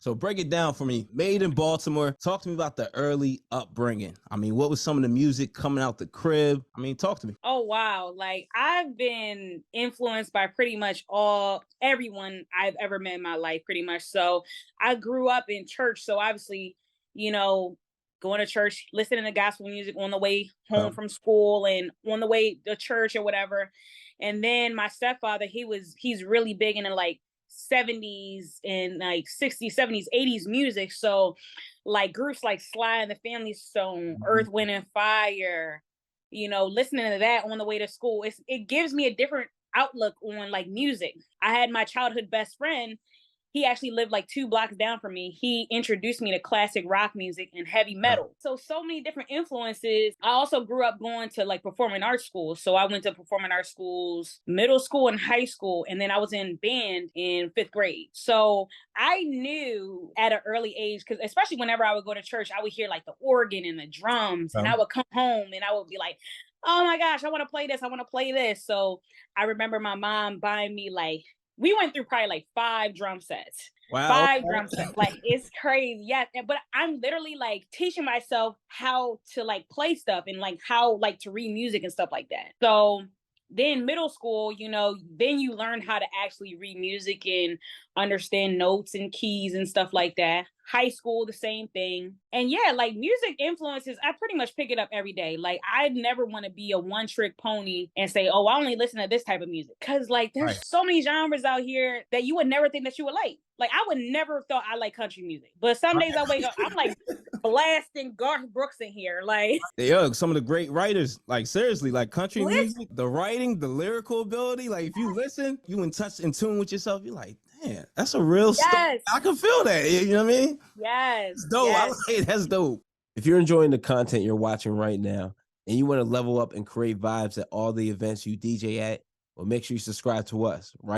So break it down for me. Made in Baltimore. Talk to me about the early upbringing. I mean, what was some of the music coming out the crib? I mean, talk to me. Oh wow. Like I've been influenced by pretty much everyone I've ever met in my life, pretty much. So I grew up in church. So obviously, you know, going to church, listening to gospel music on the way home Um, from school and on the way to church or whatever. And then my stepfather, he's really big into like 70s and like 60s, 70s, 80s music. So like groups like Sly and the Family Stone, Earth, Wind and Fire, listening to that on the way to school, it gives me a different outlook on like music. I had my childhood best friend. He actually lived like 2 blocks down from me. He introduced me to classic rock music and heavy metal. So many different influences. I also grew up going to like performing arts schools. So I went to performing arts schools, middle school and high school. And then I was in band in 5th grade. So I knew at an early age, because especially whenever I would go to church, I would hear like the organ and the drums. And I would come home and I would be like, oh my gosh, I want to play this. I want to play this. So I remember my mom buying me like, we went through probably like 5 drum sets. wow. Five drum sets. Like it's crazy. Yeah. But I'm literally like teaching myself how to like play stuff and like how like to read music and stuff like that. So then middle school, then you learn how to actually read music and understand notes and keys and stuff like that. High school, the same thing. And yeah, like music influences, I pretty much pick it up every day. Like I never want to be a one-trick pony and say, oh, I only listen to this type of music. Cause like there's Right. so many genres out here that you would never think that you would like. Like I would never thought I like country music. But some days I wake up, I'm like blasting Garth Brooks in here. Like Yo, some of the great writers, like seriously, like country listen. music, the writing, the lyrical ability, like if you listen, you in tune with yourself, you're like, man, that's a real story. Yes. I can feel that. You know what I mean? Yes. It's dope. I Yes. like it. That's dope. If you're enjoying the content you're watching right now and you want to level up and create vibes at all the events you DJ at, well, make sure you subscribe to us right